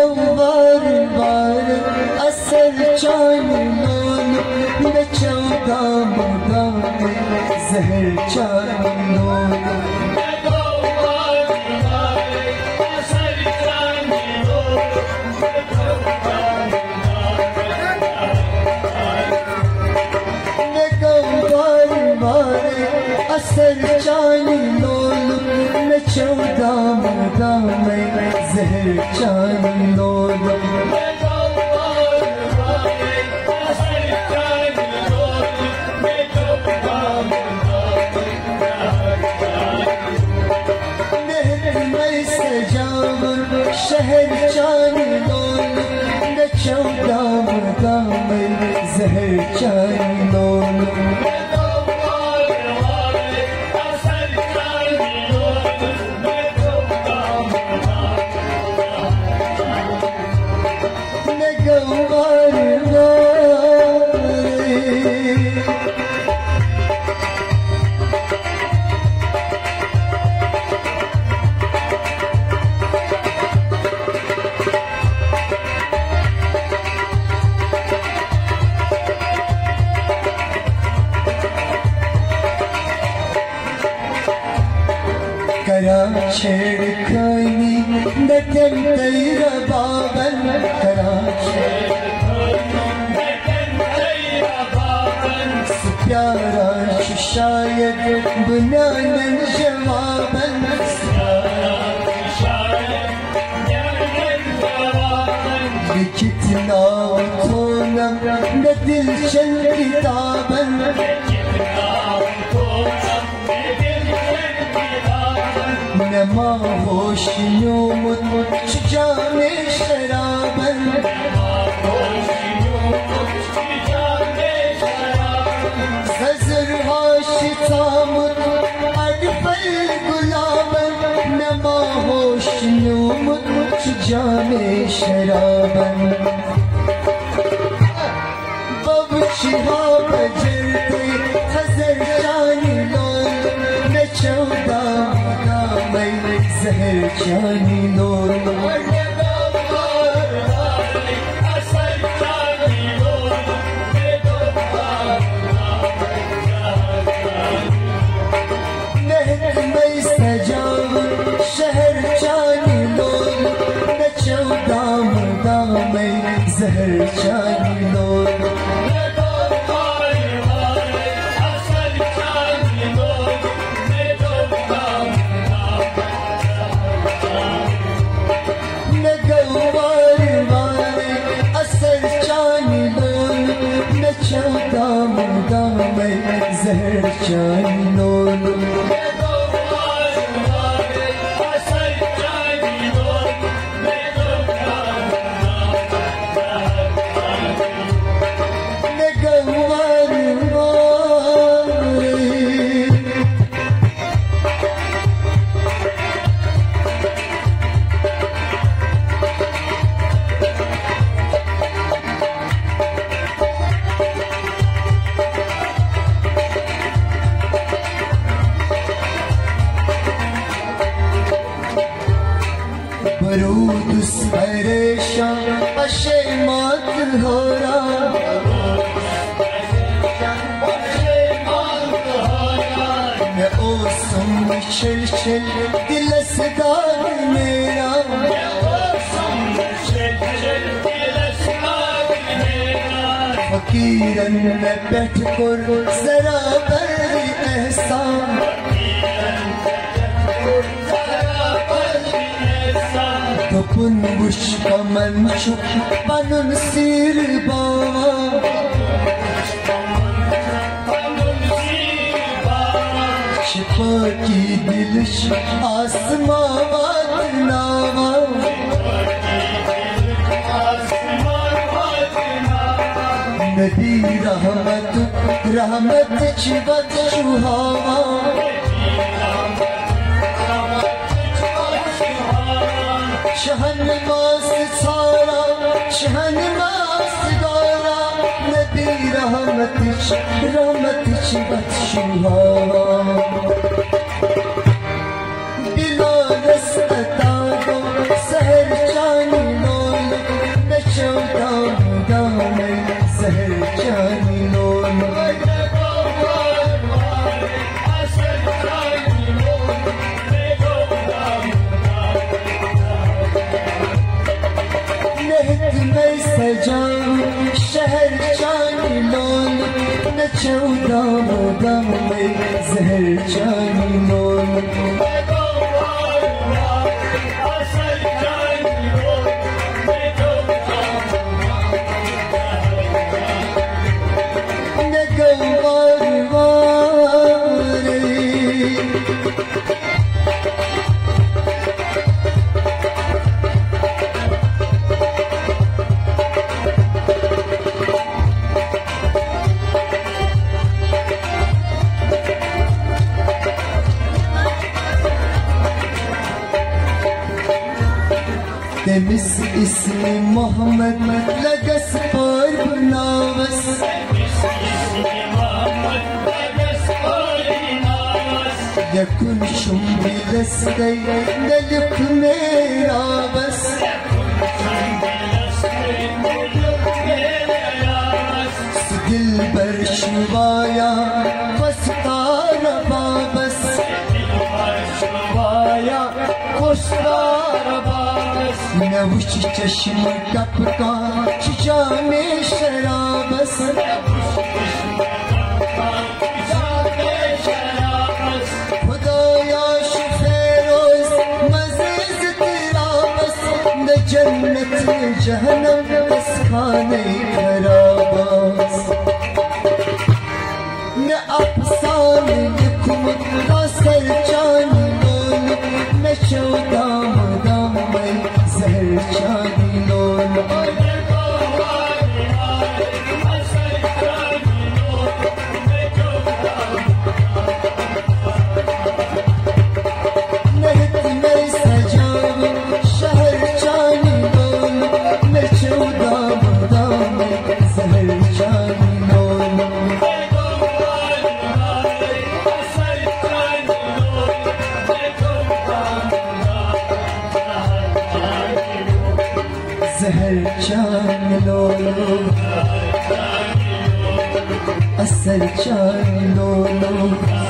बार बार असर चान लोन न चौदा मुदाम जहर चान लोन असर चान लोन न चौदा मुदाम जहर चान लोन शहर चान लोन न चौदा मुदाम जहर चान लोन करा छेड़खानी नटन तेरा बाबन करा प्यारा शायद बुनानन जवाबन कितना थोना न दिल चल किताबन नमा होश यूमुत जाने शराबन नजर होश तामुत अडफल गुलाबन नमा होश यूमुत जाने शराबन बब शिहाब जलते खजर जानी लोन न चौदा जहर चानी लोन नहर में सजाव शहर चानी लोन न चौदा मुदाम जहर चानी लोन चौदा मुदाम जहर चान लोन बरूद परेशान अशेमात हो रहा मैं ओ सुन छिल छिल दिलसदार मेरा फकीरन में बैठ कर जरा कर एहसान Kapın kuşka mençuk banın sirbava Şifaki diliş asmavat nava Nebi rahmet çivat şu hava शहन मास्त सारा शहन मास्त गारा नबी रहमत बख्शुहा बिला रस्ता दो सहर चानी लो में सजाऊं शहर चांदी लोल न चौदह गम में जहर चांदी लोल तमिस इसमें मोहम्मद लगस पर बनावस यकुन शुम्बी लस्ते दलुक मेरा बस दिल बर शुवाया बसता रबा बस न वुच चश्म टपका जाने शराबस खुदाया शुफेरोज मज़ीद तेरा बस न जन्नत जहन्नम बस खाने खराबस न अफसाने लिखूं न सर चांदी लोल न चौदह गम में जहर चांदी लोल नहत में सजाऊं शहर चांदी लोल न चौदह गम में जहर चांदी लोल जहर चांद लोलो असर चांद लोलो